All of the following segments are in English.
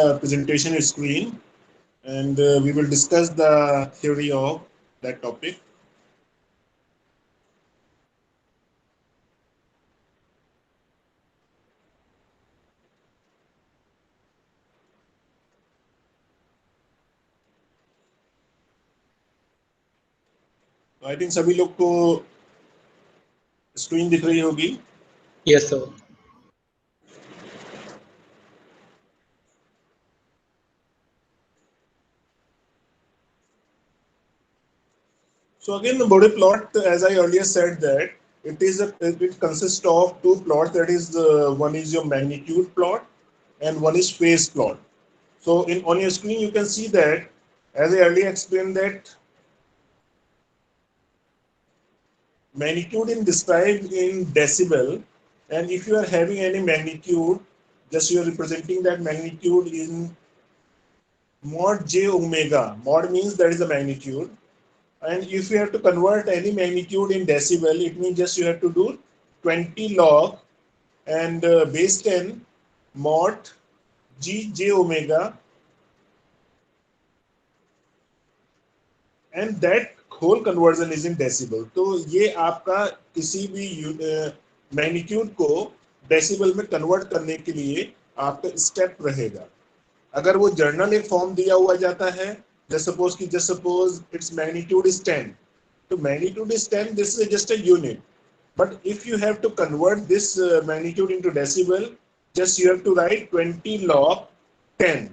the presentation screen, and we will discuss the theory of that topic. I think सभी लोग को screen दिख रही होगी. Yes, sir. So again, the Bode plot, as I earlier said, that it consists of two plots. That is, one is your magnitude plot, and one is phase plot. So on your screen, you can see that, as I earlier explained, that magnitude is described in decibel, and if you are having any magnitude, just you are representing that magnitude in mod j omega. Mod means that is the magnitude. And if you have to convert any magnitude in decibel, it means just you have to do 20 log and base 10 mod g j omega, and that whole conversion is in decibel. तो ये आपका किसी भी magnitude को decibel में convert करने के लिए आपका स्टेप रहेगा. अगर वो जर्नल एक फॉर्म दिया हुआ जाता है, just suppose its magnitude is 10. So magnitude is 10, this is just a unit. But if you have to convert this magnitude into decibel, just you have to write 20 log 10.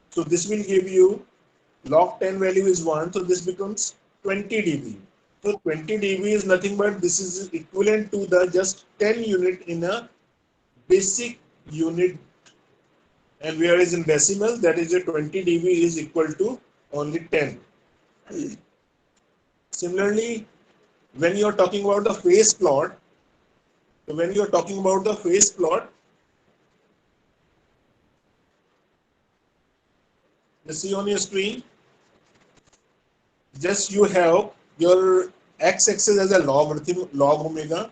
So this will give you, log 10 value is 1, so this becomes 20 dB. So 20 dB is nothing but this is equivalent to the just 10 unit in a basic unit. And whereas in decimal, that is a 20 dB is equal to only 10. Similarly, when you are talking about the phase plot, you see on your screen, just you have your x-axis as a logarithm log omega.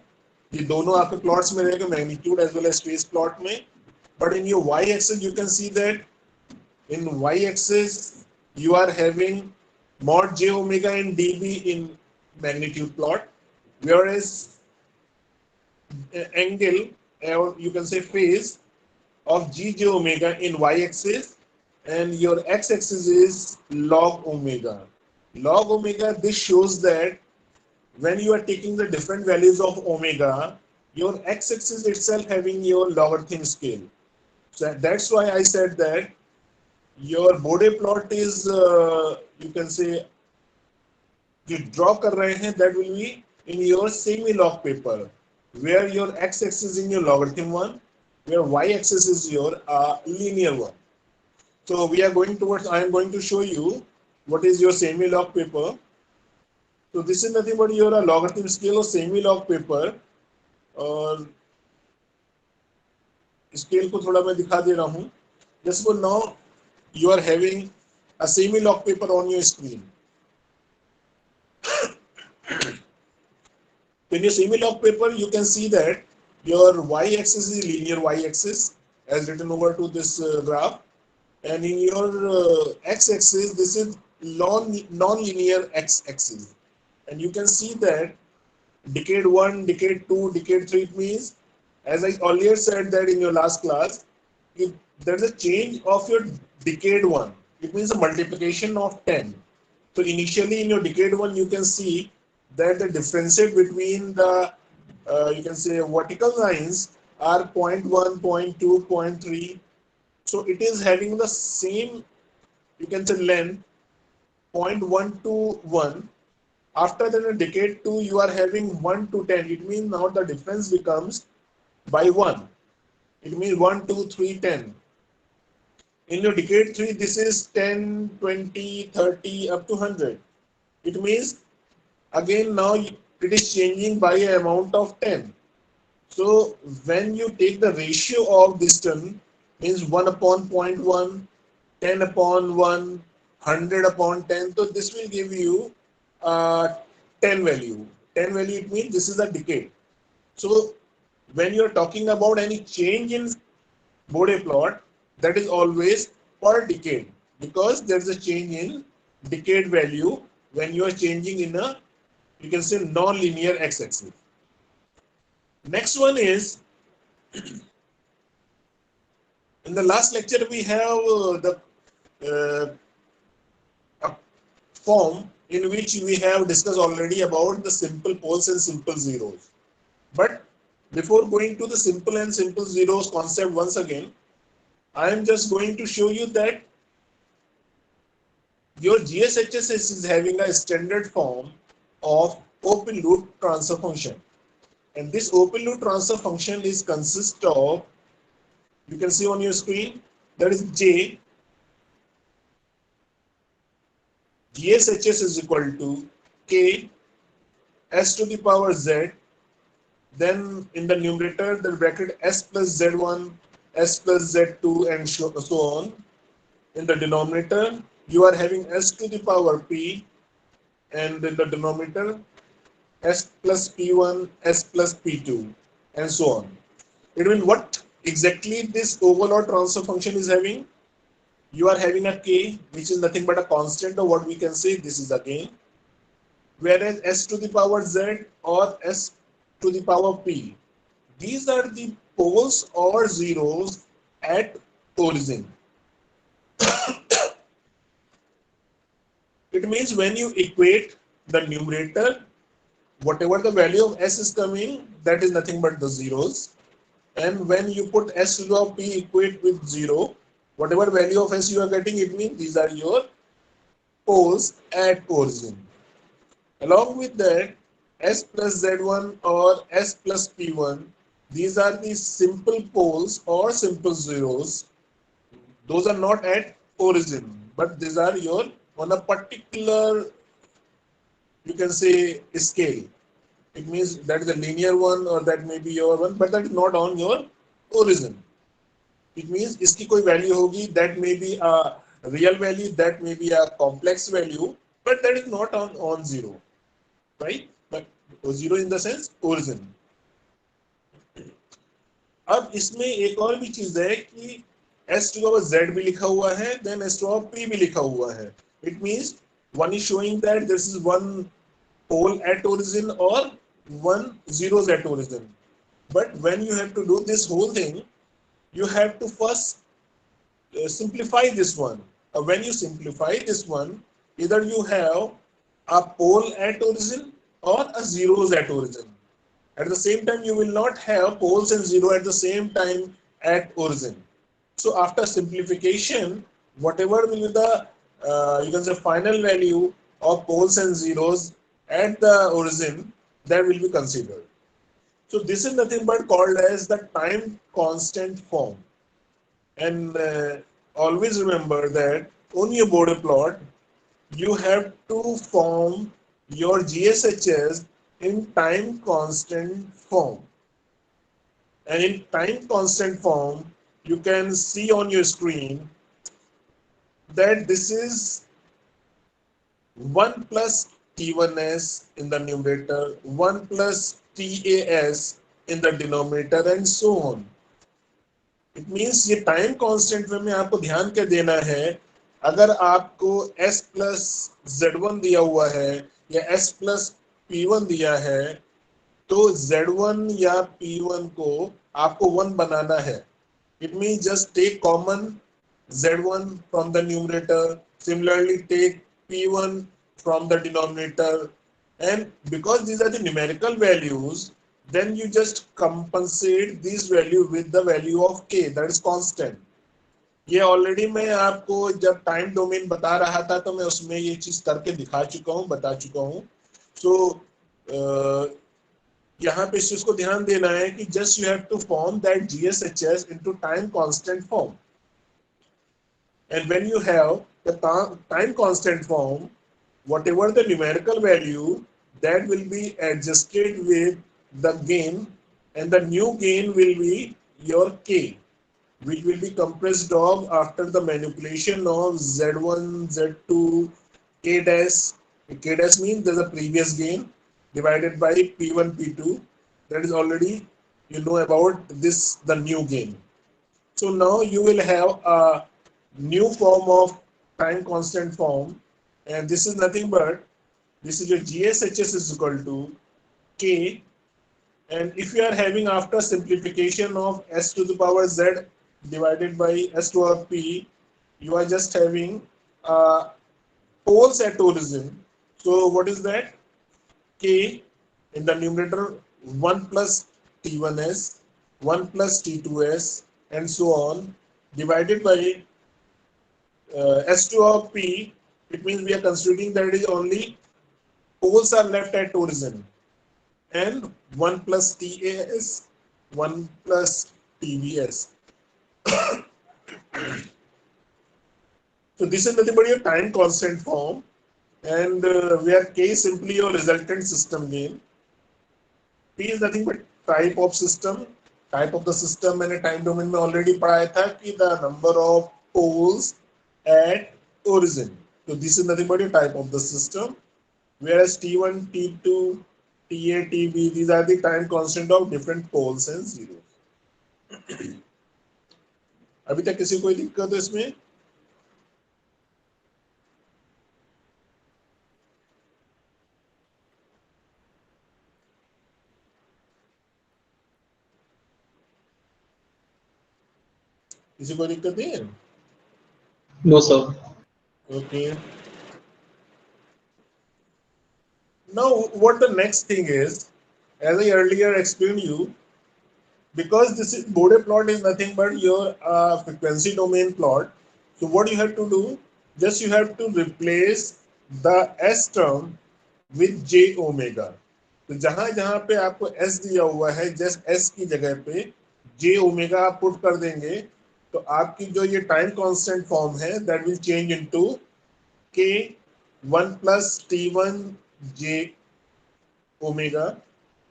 ये दोनों आपके plots में रहेगा, magnitude as well as phase plot में. But in your y-axis, you can see that in y-axis you are having mod j omega and dB in magnitude plot, whereas angle, or you can say phase of g j omega in y-axis, and your x-axis is log omega. Log omega, this shows that when you are taking the different values of omega, your x-axis itself having your logarithm scale. So that's why I said that your Bode plot is, you can say, you draw कर रहे हैं, that will be in your semi-log paper, where your x-axis is in your logarithm one, where y-axis is your linear one. So we are going towards, I am going to show you what is your semi-log paper. So this is nothing but your logarithm scale or semi-log paper. और scale को थोड़ा मैं दिखा दे रहा हूँ. Just for now, you are having a semi-log paper on your screen. In your semi-log paper, you can see that your y-axis is linear y-axis as written over to this graph, and in your x-axis, this is non-linear x-axis. And you can see that decade 1, decade 2, decade 3, it means, as I earlier said that in your last class, if there's a change of your decade 1, it means a multiplication of 10. So initially in your decade 1, you can see that the differentiate between the, you can say, vertical lines are 0.1, 0.2, 0.3. So it is having the same, you can say, length, 0.1 to 1. After that, in decade 2, you are having 1 to 10. It means now the difference becomes by 1. It means 1, 2, 3, 10. In your decade 3, this is 10, 20, 30, up to 100. It means, again, now it is changing by an amount of 10. So when you take the ratio of this term, means 1 upon 0.1, 10 upon 1, 100 upon 10. So this will give you 10 value. 10 value, it means this is a decade. So when you are talking about any change in Bode plot, that is always per decade, because there's a change in decade value when you are changing in a, you can say, non-linear x-axis. Next one is, in the last lecture we have the a form in which we have discussed already about the simple poles and simple zeros. But before going to the simple and simple zeros concept once again, I am just going to show you that your GSHS is having a standard form of open loop transfer function. And this open loop transfer function is consist of, you can see on your screen, that is J. GSHS is equal to K S to the power Z. Then in the numerator, the bracket S plus Z1, S plus Z2, and so on. In the denominator, you are having S to the power P, and in the denominator, S plus P1, S plus P2, and so on. It means what exactly this overall transfer function is having? You are having a K, which is nothing but a constant, or what we can say, this is a gain. Whereas S to the power Z or S to the power P, these are the poles or zeros at origin. It means when you equate the numerator, whatever the value of S is coming, that is nothing but the zeros. And when you put S to the power P equate with 0, whatever value of S you are getting, it means these are your poles at origin. Along with that, S plus Z1 or S plus P1, these are the simple poles or simple zeros. Those are not at origin, but these are your on a particular, you can say, scale. It means that is a linear one or that may be your one, but that is not on your origin. It means iski koi value hogi, that may be a real value, that may be a complex value, but that is not on zero, right? But zero in the sense origin. अब इसमें एक और भी चीज है कि S to our Z भी लिखा हुआ है, then S to our P भी लिखा हुआ है. It means one is showing that this is one pole at origin or one zeros at origin. But when you have to do this whole thing, you have to first simplify this one. When you simplify this one, either you have a pole at origin or a zeros at origin. At the same time, you will not have poles and zero at the same time at origin. So after simplification, whatever will be the you can say final value of poles and zeros at the origin, that will be considered. So this is nothing but called as the time constant form. And always remember that on your border plot, you have to form your GSHS in time constant form. And in time constant form, you can see on your screen that this is 1 plus T1s in the numerator, 1 plus TAS in the denominator, and so on. It means ये time constant में आपको ध्यान क्या देना है, अगर आपको S plus Z1 दिया हुआ है या S प्लस P1 दिया है, तो Z1 या P1 को आपको 1 बनाना है. It means just take common Z1 from the numerator, similarly take P1 from the denominator, and because these are the numerical values, then you just compensate this value with the value of K, that is constant. ये already मैं आपको जब time domain बता रहा था तो मैं उसमें ये चीज करके दिखा चुका हूँ, बता चुका हूँ. सो यहाँ पे इस चीज को ध्यान देना है कि just you have to form that GSHS into time constant form. And when you have the time constant form, whatever the numerical value, that will be adjusted with the gain, and the new gain will be your K, which will be compressed of after the manipulation of Z1, Z2, K dash. K dash means there's a previous gain divided by P1, P2. That is already, you know about this, the new gain. So now you will have a new form of time constant form, and this is nothing but this is your GSHS is equal to K, and if you are having after simplification of S to the power Z divided by S to the P, you are just having poles at origin. So what is that? K in the numerator 1 plus T1S, 1 plus T2S, and so on, divided by S2 of P. It means we are considering that it is only poles are left at origin, and 1 plus TAS, 1 plus TBS. So this is nothing but your time constant form, and where K is simply your resultant system gain. P is nothing but type of system. Type of the system मैंने time domain में already पढ़ाया था कि the number of poles at origin. So this is nothing but a type of the system. Whereas T1, T2, TA, TB, these are the time constant of different poles and zeros. अभी तक किसी को कोई दिक्कत है इसमें? किसी को दिक्कत नहीं है? No, sir. Okay. Now, what the next thing is, as I earlier explained you, because this is Bode plot is nothing but your frequency domain plot. So what you have to do, just you have to replace the S term with J omega. तो जहां जहां पे आपको S दिया हुआ है, just S की जगह पे J ओमेगा आप पुट कर देंगे, तो आपकी जो ये टाइम कांस्टेंट फॉर्म है that will change into K 1 plus T1 J omega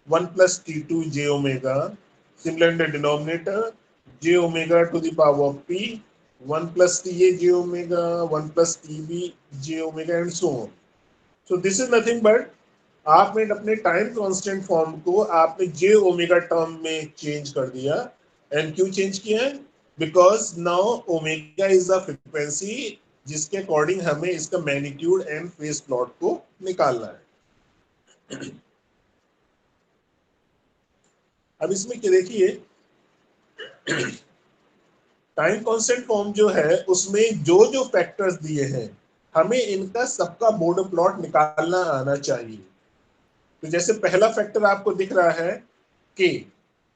1 plus T2 J omega. Similar in the denominator, J omega to the power of P, 1 plus TA J omega, 1 plus TB J omega, and so on. So this is nothing but आपने अपने time constant form को आपने J omega term में change कर दिया. And क्यों change किया? Because now omega is the frequency जिसके अकॉर्डिंग हमें इसका मैग्नीट्यूड एंड फेज प्लॉट को निकालना है. अब इसमें क्या देखिए, टाइम कांस्टेंट फॉर्म जो है उसमें जो जो फैक्टर्स दिए हैं हमें इनका सबका बोर्ड प्लॉट निकालना आना चाहिए. तो जैसे पहला फैक्टर आपको दिख रहा है K,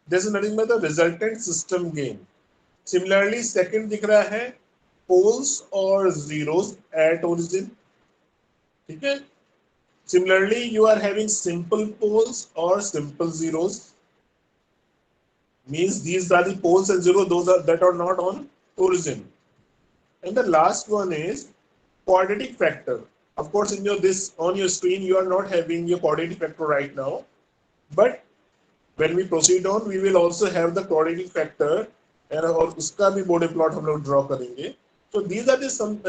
this is nothing but the resultant system gain. Similarly second दिख रहा है पोल्स और जीरोस एट ओरिजिन. ठीक है. Similarly you are having simple poles और simple zeros. Means these are the poles and zero those are that are not on origin. And the last one is quadratic factor. Of course in your this on your screen you are not having your quadratic factor right now, but when we proceed on we will also have the quadratic factor and और उसका भी Bode plot हम लोग draw करेंगे. So these are the some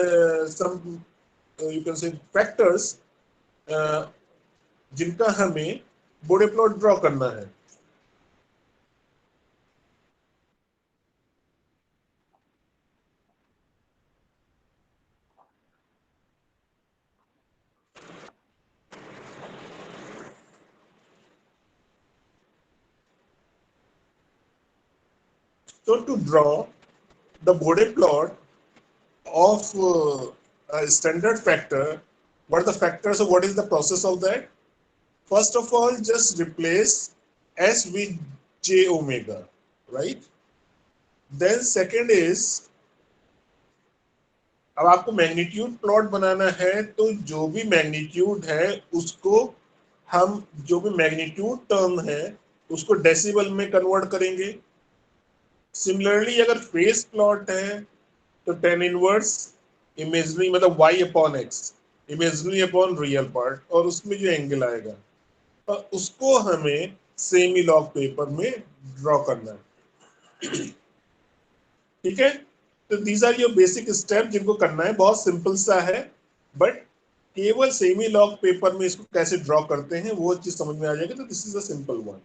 you can say factors जिनका हमें Bode plot draw करना है. So to draw the Bode plot of a standard factor, what are the factors or what is the process of that? First of all, just replace S with J omega, right? Then second is, अब आपको magnitude plot बनाना है तो जो भी magnitude है उसको हम जो भी मैग्नीट्यूड टर्म है उसको डेसिबल में कन्वर्ट करेंगे. सिमिलरली अगर फेस प्लॉट है तो tan इनवर्स इमेजनरी मतलब y upon x, imaginary upon real part, और उसमें जो एंगल आएगा तो उसको हमें सेमी लॉग पेपर में ड्रॉ करना है. ठीक है. तो these are your basic step जिनको करना है. बहुत सिंपल सा है, बट केवल सेमी लॉग पेपर में इसको कैसे ड्रॉ करते हैं वो चीज समझ में आ जाएगी. तो this is a simple one.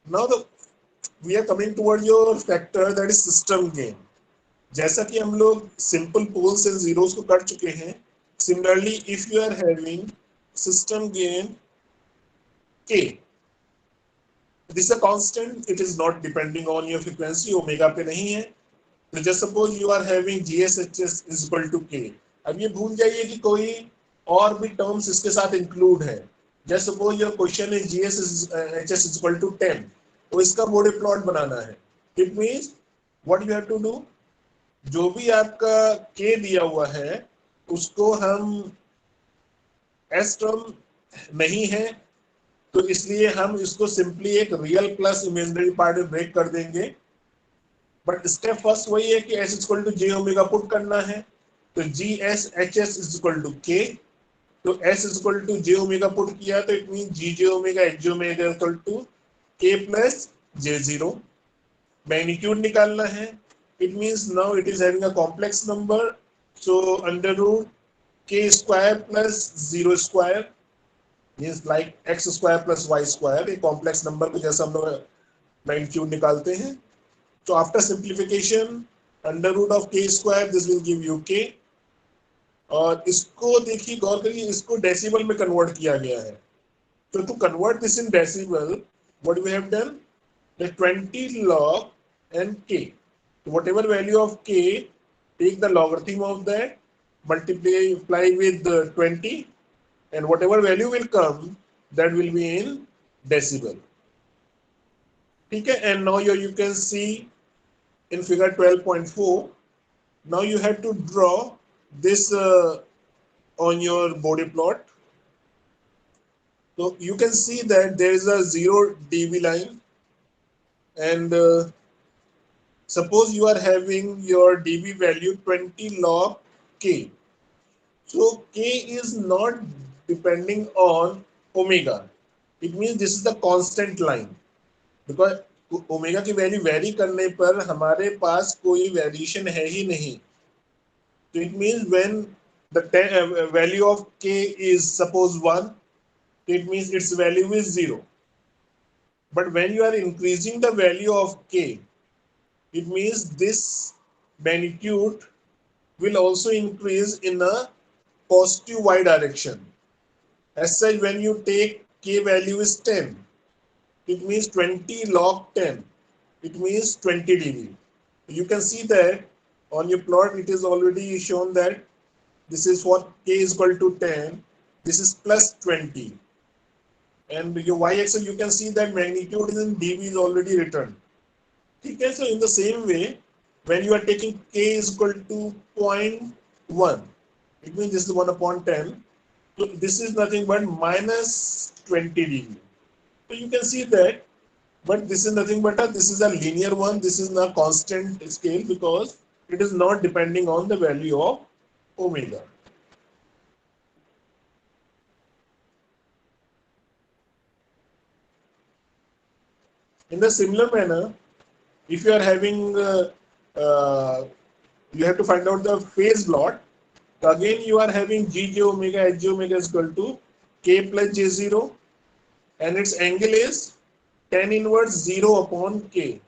Now the we are coming toward your factor that is system gain. जैसा कि हम लोग सिंपल पोल्स एंड जीरोस को कर चुके हैं, similarly if you are having system gain k, this a constant, it is not depending on your frequency, omega पे नहीं है। तो just suppose you are having GSHS is equal to k। अब ये भूल जाइए कि कोई और भी टर्म्स इसके साथ इंक्लूड है। Just suppose your question is GSHS is equal to 10, तो इसका बॉडी प्लॉट बनाना है। It means what you have to do, जो भी आपका k दिया हुआ है उसको हम s टर्म नहीं है तो इसलिए हम इसको सिंपली एक रियल प्लस इमेजिनरी पार्ट में ब्रेक कर देंगे। बट स्टेप फर्स्ट वही है कि s equal to j omega put करना है। तो GSHS is equal to k, तो s equal to j omega put किया तो it mean g j omega h j omega equal to k plus j0। Magnitude निकालना है, it means now it is having a complex number, so under root k square plus 0 square means like x square plus y square, एक complex number को जैसा हम लोग magnitude निकालते हैं। तो after simplification under root of k square, this will give you k। और इसको देखिए, गौर करिए, इसको डेसिमल में कन्वर्ट किया गया है। तो to convert this in decimal, what we have done, the 20 log and k, whatever value of k, take the logarithm of that, multiply with 20, and whatever value will come, that will be in decibel. ठीक है, and now you can see in figure 12.4, now you have to draw this on your body plot. So you can see that there is a 0 dB line, and suppose you are having your dB value 20 log k. So k is not depending on omega. It means this is the constant line, because omega की value very करने पर हमारे पास कोई variation है ही नहीं। तो it means when the value of k is suppose 1, it means its value is 0. But when you are increasing the value of k, it means this magnitude will also increase in a positive y direction. As such, when you take k value is 10, it means 20 log 10, it means 20 dB. You can see that on your plot it is already shown that this is for k is equal to 10, this is plus 20, and your y-axis you can see that magnitude in dB is already written. Okay, so in the same way, when you are taking k is equal to 0.1, it means this is 1 upon 10, so this is nothing but minus 20 dB. So you can see that, but this is nothing but this is a linear one, this is not constant scale because it is not depending on the value of omega. In the similar manner, if you are having you have to find out the phase plot. So again you are having g j omega h j omega is equal to k plus j0, and its angle is tan inverse 0 upon k.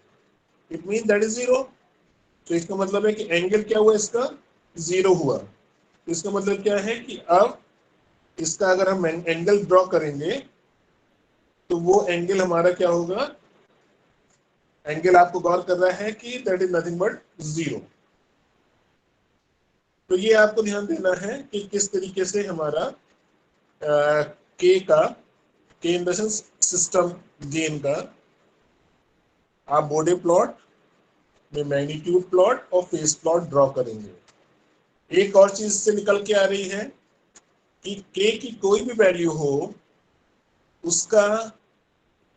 It means that is 0. तो इसका मतलब है कि angle क्या हुआ, इसका 0 हुआ। तो इसका मतलब क्या है कि अब इसका अगर हम एंगल ड्रॉ करेंगे तो वो एंगल हमारा क्या होगा, एंगल आपको गौर कर रहा है कि दैट इज नथिंग बट 0। तो ये आपको ध्यान देना है कि किस तरीके से हमारा के का, के in the sense system gain का, आप बॉडी प्लॉट में मैग्नीट्यूड प्लॉट और फेस प्लॉट ड्रॉ करेंगे। एक और चीज से निकल के आ रही है कि के की कोई भी वैल्यू हो, उसका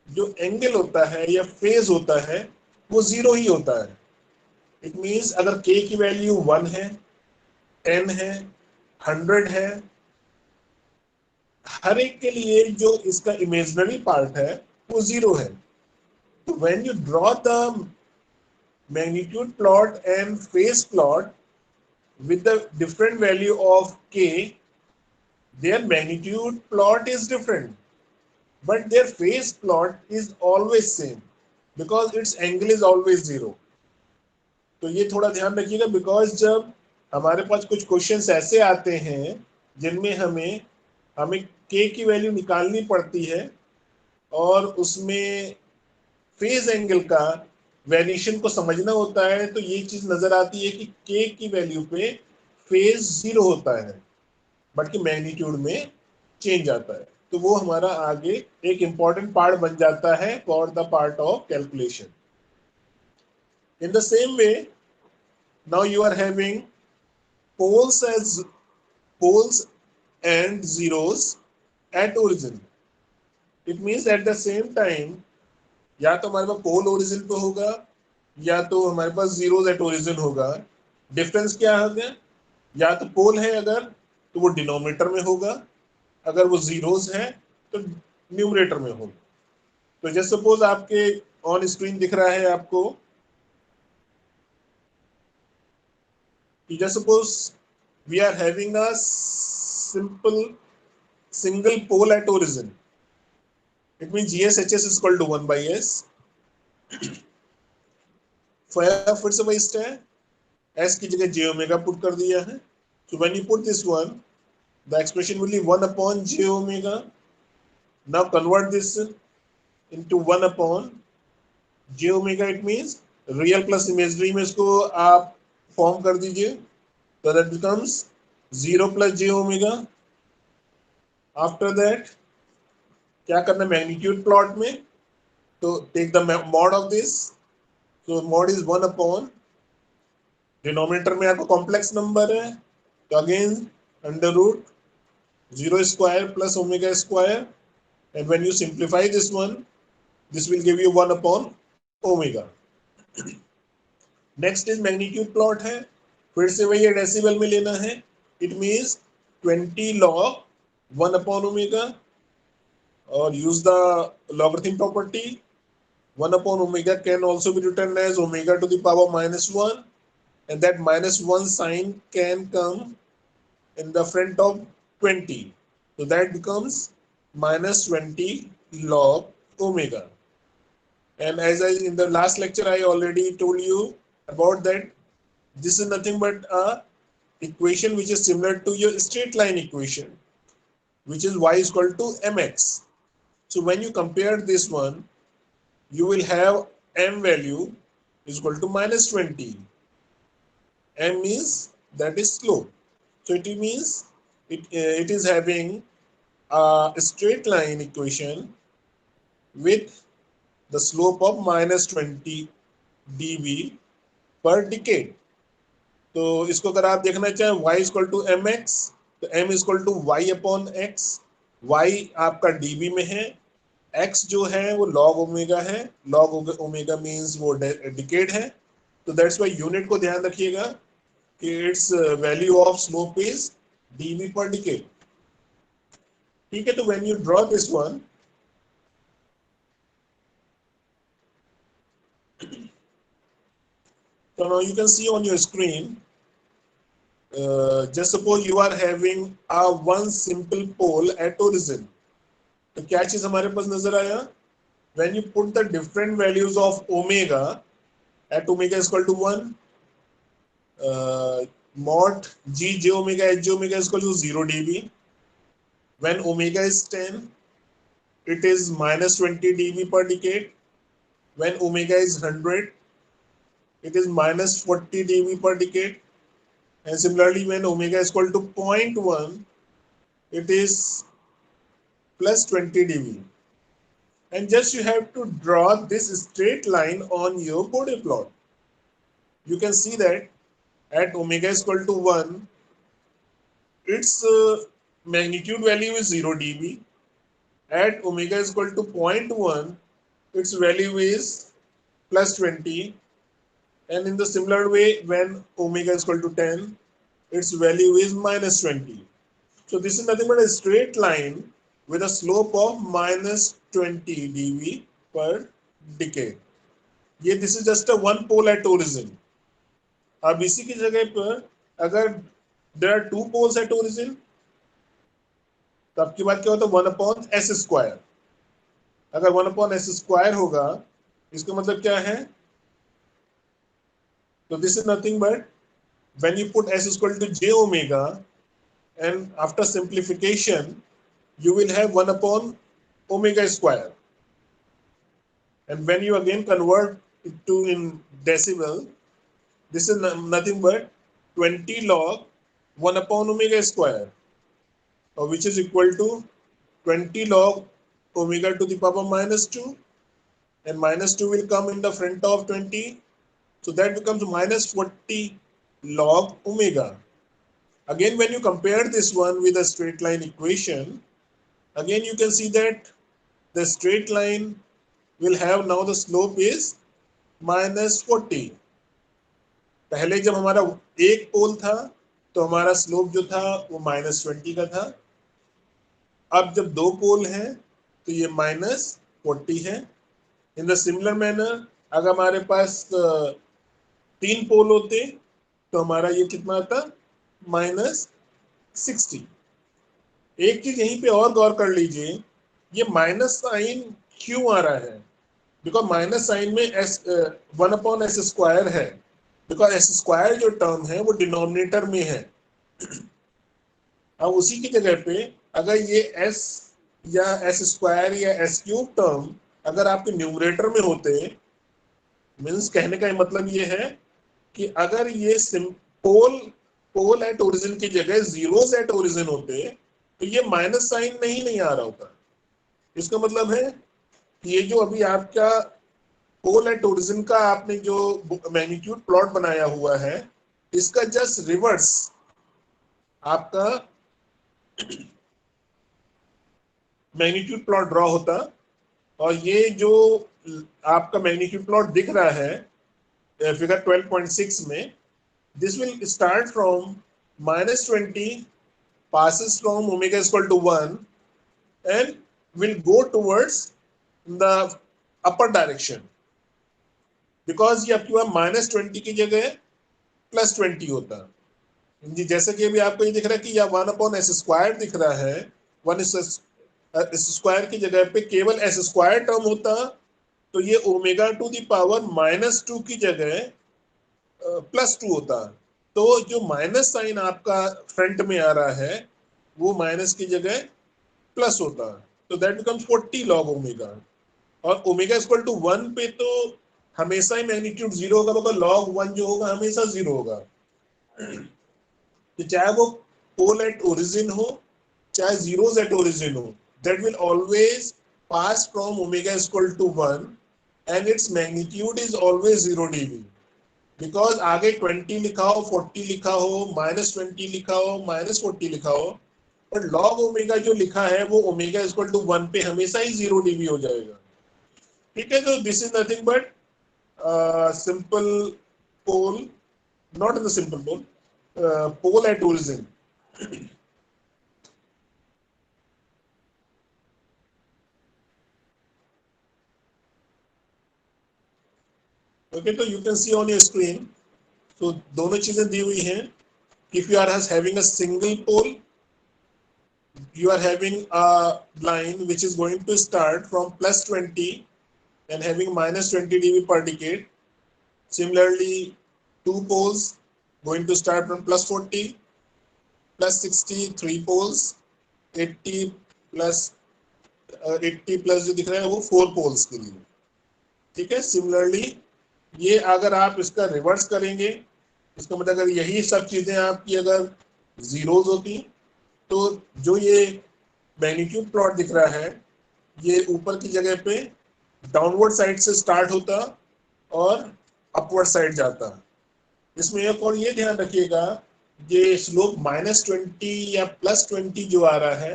जो एंगल होता है या फेज होता है वो 0 ही होता है। इट मींस अगर के की वैल्यू 1 है, 10 है, 100 है, हर एक के लिए जो इसका इमेजिनरी पार्ट है वो 0 है। तो when you draw the magnitude plot and phase plot with the different value of k, their magnitude plot is different, but their phase plot is always same. Because it's angle is always zero. तो ये थोड़ा ध्यान रखिएगा, because जब हमारे पास कुछ questions ऐसे आते हैं जिनमें हमें हमें के की वैल्यू निकालनी पड़ती है और उसमें फेज एंगल का वेरिएशन को समझना होता है, तो ये चीज नजर आती है कि के की वैल्यू पे फेज जीरो होता है बट कि मैग्नीट्यूड में चेंज आता है। तो वो हमारा आगे एक इंपॉर्टेंट पार्ट बन जाता है for the part of calculation. In the same way, now you are having poles as poles and zeros at origin. It means at the same time या तो हमारे पास पोल ओरिजिन पे होगा या तो हमारे पास जीरोस एट ओरिजिन होगा। डिफरेंस क्या है? या तो पोल है अगर तो वो डिनोमिनेटर में होगा, अगर वो जीरोस है तो न्यूमरेटर में होगा। तो जस्ट सपोज आपके ऑन स्क्रीन दिख रहा है आपको, just suppose we are having a simple single pole at origin. It means GSHS is equal to 1 by S. फिर से वही है, S की जगह j omega पुट कर दिया है। So when you put this one, the expression will be 1 upon j omega. Now convert this into 1 upon j omega. It means real plus imaginary में इसको आप फॉर्म कर दीजिए, so that becomes 0 plus j omega. After that क्या करना, magnitude plot में, तो take the mod of this. तो मॉड इज 1 अपॉन, डिनोमिनेटर में आपका कॉम्प्लेक्स नंबर है तो again under root 0 square plus omega square, and when you simplify this one, this will give you 1 upon omega. Next is magnitude plot है, फिर से वही decibel में लेना है। It means 20 log 1 upon omega, और use the logarithm property. 1 upon omega can also be written as omega to the power minus 1, and that minus 1 sign can come in the front of 20. So that becomes minus 20 log omega. And as I in the last lecture I already told you about that, this is nothing but a equation which is similar to your straight line equation, which is y is equal to mx. So when you compare this one, you will have m value is equal to minus 20. M means that is slope. So it means it is having a straight line equation with the slope of minus 20 dB per decade. तो इसको अगर आप देखना चाहें y is equal to mx, तो m is equal to y upon x. y आपका dB में है, x जो है वो log ओमेगा है, log ओमेगा मींस वो डिकेड है। तो दैट्स व्हाई यूनिट को ध्यान रखिएगा कि it's value of slope is dB पर डिकेड। ठीक है, तो when you draw this one, so now you can see on your screen, just suppose you are having a one simple pole at origin. तो क्या चीज हमारे पास नजर आया, when you put the different values of omega at omega is equal to 1, mod g j omega h j omega is equal to 0 dB. When omega is 10, it is minus 20 dB per decade. When omega is 100, it is minus 40 dB per decade. And similarly, when omega is equal to 0.1, it is plus 20 dB. And just you have to draw this straight line on your Bode plot. You can see that at omega is equal to 1, its magnitude value is 0 dB. At omega is equal to 0.1, its value is plus 20. And in the similar way, when omega is equal to 10, its value is minus 20. So this is nothing but a straight line with a slope of minus 20 dB per decade. ये this is just a one pole at origin. अब इसी की जगह पर अगर there are two poles at origin, तो आपकी बात क्या होता है, 1 upon s स्क्वायर। अगर 1 upon s स्क्वायर होगा, इसका मतलब क्या है? तो this is nothing but when you put s is equal to j omega, and after simplification you will have 1 upon omega square, and when you again convert it to in decibel, this is nothing but 20 log 1 upon omega square, which is equal to 20 log omega to the power minus 2, and minus 2 will come in the front of 20, so that becomes minus 40 log omega. Again, when you compare this one with a straight line equation, again you can see that the straight line will have now the slope is minus 40. पहले जब हमारा एक पोल था तो हमारा slope जो था वो माइनस 20 का था। अब जब दो पोल हैं तो ये माइनस 40 है। इन द सिमिलर मैनर अगर हमारे पास तीन पोल होते तो हमारा ये कितना आता? माइनस 60। एक चीज यहीं पे और गौर कर लीजिए, ये माइनस साइन क्यों आ रहा है? बिकॉज माइनस साइन में एस 1 अपॉन एस स्क्वायर है, बिकॉज एस स्क्वायर जो टर्म है वो डिनोमिनेटर में है। अब उसी की जगह पे अगर ये एस या एस स्क्वायर या एस क्यूब टर्म अगर आपके न्यूमरेटर में होते, मीन्स कहने का मतलब ये है कि अगर ये पोल एट ओरिजिन की जगह जीरोस एट ओरिजिन होते तो ये माइनस साइन नहीं आ रहा होता। इसका मतलब है कि ये जो अभी आपका पोल एट ओरिजिन का आपने जो मैग्नीट्यूड प्लॉट बनाया हुआ है, इसका जस्ट रिवर्स आपका मैग्नीट्यूड प्लॉट ड्रॉ होता, और ये जो आपका मैग्नीट्यूड प्लॉट दिख रहा है फिगर 12.6 में, this will start from minus 20, passes from omega is equal to 1 and will go towards the upper direction, because ये आपके पास minus 20 की जगह plus 20 होता। जैसे कि अभी आपको ये दिख रहा है कि यह 1 अपॉन एस स्क्वायर दिख रहा है, 1 एस स्क्वायर की जगह पे केवल एस स्क्वायर टर्म होता तो ये omega to the power minus 2 की जगह प्लस 2 होता। तो जो माइनस साइन आपका फ्रंट में आ रहा है वो माइनस की जगह प्लस होता, तो दैट बिकम्स 40 लॉग ओमेगा। और ओमेगा इक्वल टू 1 पे तो हमेशा ही मैग्नीट्यूड 0 होगा, मतलब लॉग 1 जो होगा हमेशा 0 होगा। तो चाहे वो पोल एट ओरिजिन हो चाहे जीरोस एट ओरिजिन हो, that will always pass from omega equal to 1 and it's magnitude is always 0 dB। Because आगे 20 लिखा हो, 40 लिखा हो, माइनस 20 लिखा हो, माइनस 40 लिखा हो, और लॉग ओमेगा जो लिखा है वो ओमेगा इक्वल टू 1 पे हमेशा ही 0 dB हो जाएगा। ठीक है, तो this is nothing but simple pole, not in the simple pole, pole at origin. Okay, तो you can see on your screen, तो दोनों चीजें दी हुई हैं। If you are having a single pole, you are having a line which is going to start from plus 20 and having minus 20 dB per decade. Similarly, two poles going to start from plus 40, plus 60, three poles, 80 plus 80 plus जो दिख रहा है वो 4 poles के लिए। ठीक है, similarly ये अगर आप इसका रिवर्स करेंगे, इसका मतलब अगर यही सब चीजें आपकी अगर जीरोज होती तो जो ये मैग्नीट्यूड प्लॉट दिख रहा है ये ऊपर की जगह पे डाउनवर्ड साइड से स्टार्ट होता और अपवर्ड साइड जाता। इसमें एक और ये ध्यान रखिएगा, ये स्लोप माइनस 20 या प्लस 20 जो आ रहा है,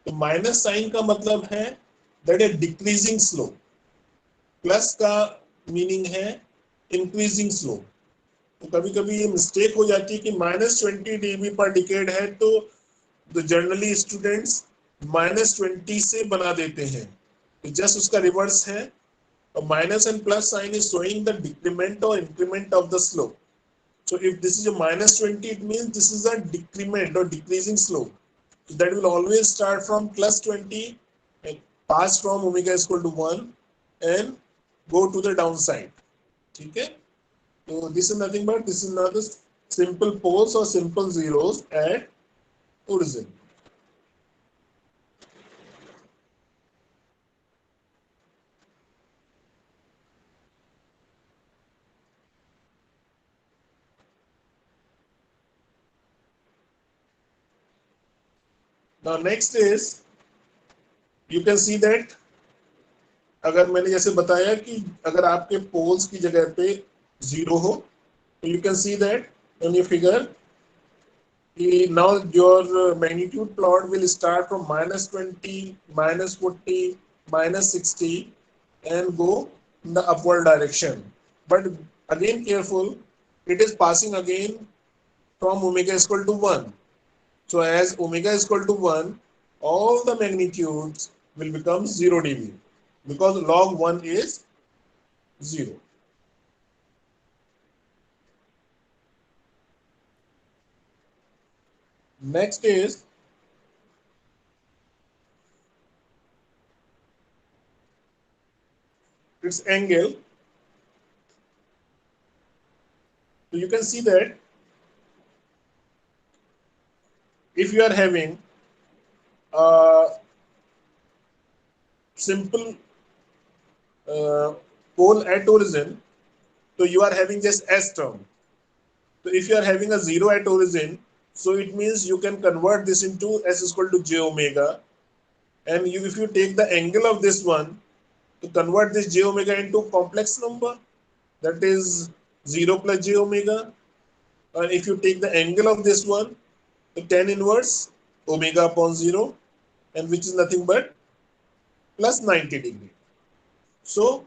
तो माइनस साइन का मतलब है that A decreasing slope, plus का मीनिंग है इंक्रीजिंग स्लोप। तो कभी कभी ये मिस्टेक हो जाती है कि माइनस 20 dB पर डिकेड है तो जनरली स्टूडेंट्स माइनस 20 से बना देते हैं, तो जस्ट उसका रिवर्स है। Minus and plus sign is showing the decrement और increment of the slope. So if this is a minus 20, it means this is a decrement or decreasing slope. So that will always start from plus 20 and pass from omega is equal to 1 and go to the downside. ठीक है? So this is nothing but this is not the simple poles or simple zeros at origin. Now next is you can see that अगर मैंने जैसे बताया कि अगर आपके poles की जगह पे जीरो हो तो you can see that in your figure now your magnitude plot will start from -20, -40, -60 and go in the upward direction. But again careful, it is passing again from omega is equal to 1. So as omega is equal to 1, all the magnitudes will become 0 dB because log 1 is 0. Next is its angle. So you can see that if you are having a simple pole at origin, so you are having just S term. So if you are having a 0 at origin, so it means you can convert this into S is equal to j omega. And if you take the angle of this one to convert this j omega into complex number, that is 0 plus j omega. And if you take the angle of this one, the tan inverse omega upon 0, and which is nothing but plus 90 degree. So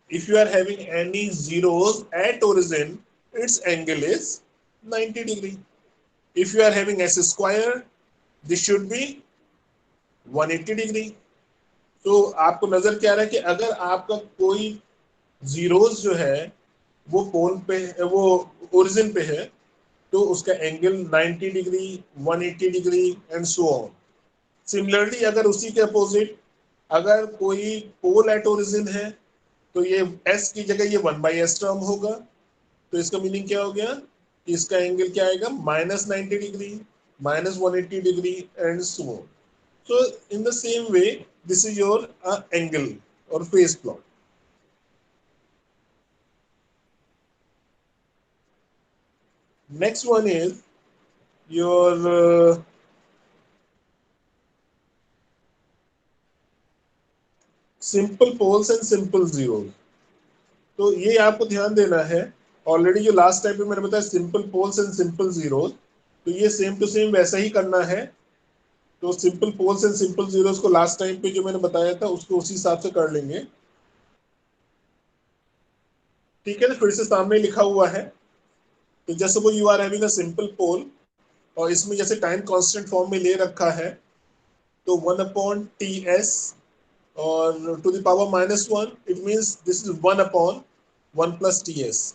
if you are having any zeros at origin, its angle is 90 degree. If you are having s square, this should be 180 degree. तो आपको नजर क्या आ रहा है कि अगर आपका कोई जीरोस जो है वो पोल पे वो ओरिजिन पे है तो उसका angle 90 degree 180 degree and so on. Similarly अगर उसी के अपोजिट अगर कोई पोल एट ओरिजिन है तो ये s की जगह ये 1/s टर्म होगा. तो इसका मीनिंग क्या हो गया कि इसका एंगल क्या आएगा -90 degree -180 degree and so on. So in the same way, this is your angle or phase plot. Next one is your simple poles and simple zeros. तो ये आपको ध्यान देना है. ऑलरेडी जो लास्ट टाइम पे मैंने बताया simple poles and simple zeros, तो ये सेम टू सेम वैसा ही करना है. तो simple poles and simple zeros को लास्ट टाइम पे जो मैंने बताया था उसको उसी हिसाब से कर लेंगे. ठीक है ना, फिर से सामने लिखा हुआ है. तो जैसे वो you are having a simple pole और इसमें जैसे टाइम कांस्टेंट फॉर्म में ले रखा है तो 1/ts और to the power -1 it means this is 1/1 plus ts.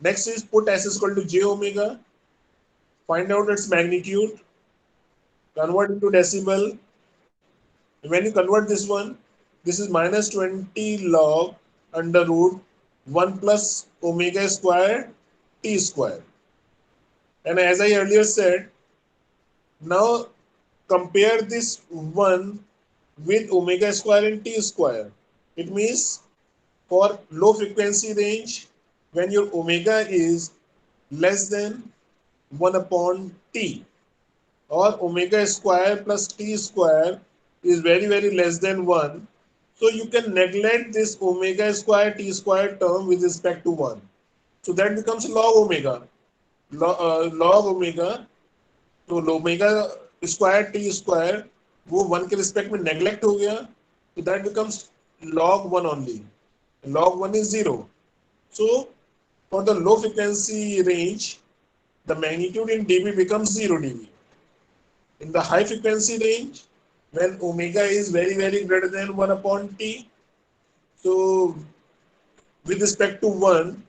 Next is put s is equal to j omega, find out its magnitude, convert into decibel. When you convert this one, this is -20 log under root 1 plus omega square t square. And as I earlier said, now compare this one with omega square and t square. It means for low frequency range, when your omega is less than 1/t or omega square plus t square is very less than 1, so you can neglect this omega square t square term with respect to 1. So that becomes log omega. Log omega, तो omega square T square वो 1 के respect में neglect हो गया, तो that becomes log 1 only. Log 1 is 0. So for the low frequency range, the magnitude in dB becomes 0 dB. In the high frequency range, when omega is very greater than 1/t, so with respect to 1,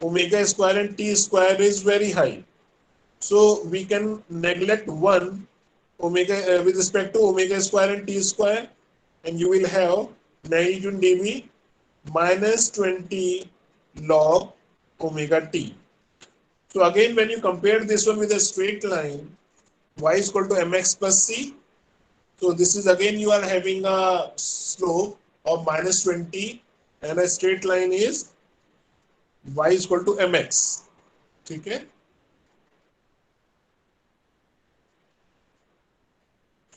omega square and t square is very high. So we can neglect 1 omega with respect to omega square and t square, and you will have magnitude dB minus 20 log omega t. So again, when you compare this one with a straight line, y is equal to mx plus c. So this is again you are having a slope of minus 20 and a straight line is y is equal to mx. ठीक है?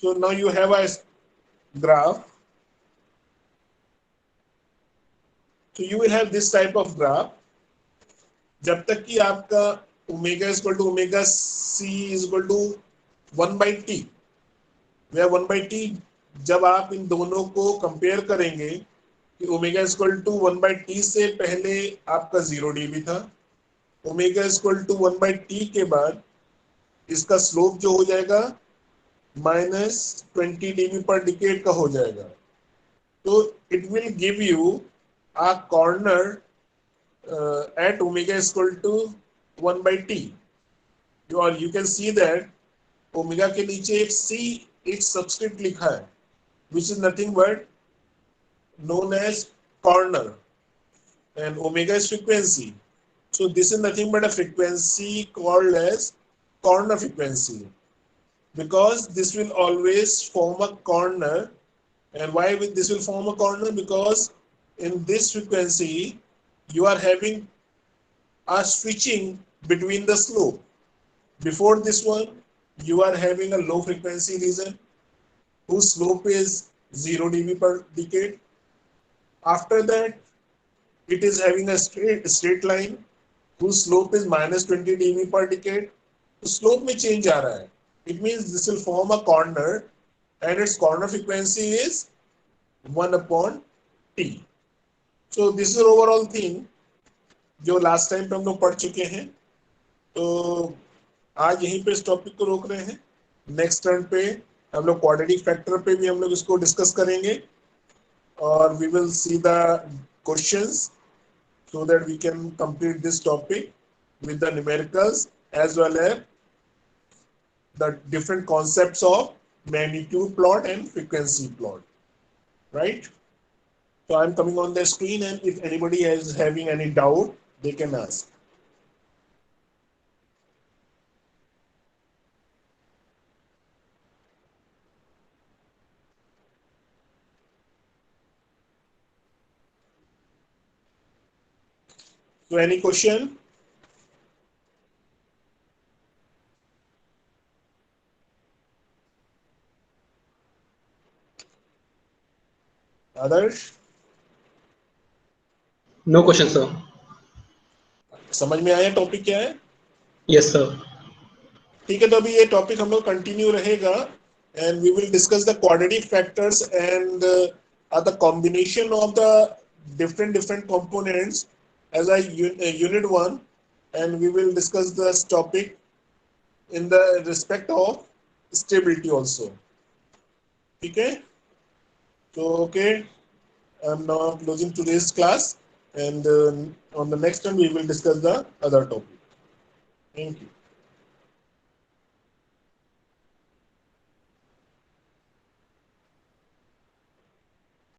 So now you have a graph. So you will have this type of graph. जब तक कि आपका omega is equal to omega C is equal to 1/t, where 1/t जब आप इन दोनों को कंपेयर करेंगे कि omega is equal to 1/t से पहले आपका 0 dB था, omega is equal to 1/t के बाद इसका स्लोप जो हो जाएगा minus 20 dB per decade का हो जाएगा. तो it will give you a corner at omega is equal to 1/t. You can see that omega के नीचे एक c एक सबस्क्रिप्ट लिखा है, which is nothing but known as corner, and omega is frequency. So this is nothing but a frequency called as corner frequency, because this will always form a corner. And why this will form a corner? Because in this frequency you are having a switching between the slope. Before this one you are having a low frequency region whose slope is 0 dB per decade. After that it is having a straight line whose slope is minus 20 dB per decade. तो slope में change आ रहा है. It means this will form a corner and its corner frequency is 1/t. So this is overall thing जो last time पे हम लोग पढ़ चुके हैं. तो आज यहीं पे इस टॉपिक को रोक रहे हैं. नेक्स्ट टर्न पे हम लोग क्वाड्रेटिक फैक्टर पे भी हम लोग इसको डिस्कस करेंगे और we will see the questions so that we can complete this topic with the numericals as well as the different concepts of magnitude plot and frequency plot, right? So I'm coming on the screen, and if anybody is having any doubt, they can ask. So any question? Others? No question, sir. समझ में आया topic क्या है? Yes, sir. ठीक है, तो अभी ये टॉपिक हम लोग कंटिन्यू रहेगा and we will discuss the quadratic factors and the combination of the different components as a unit 1, and we will discuss this topic in the respect of stability also. ठीक है, so okay, I'm now closing today's class, and on the next one we will discuss the other topic. Thank you.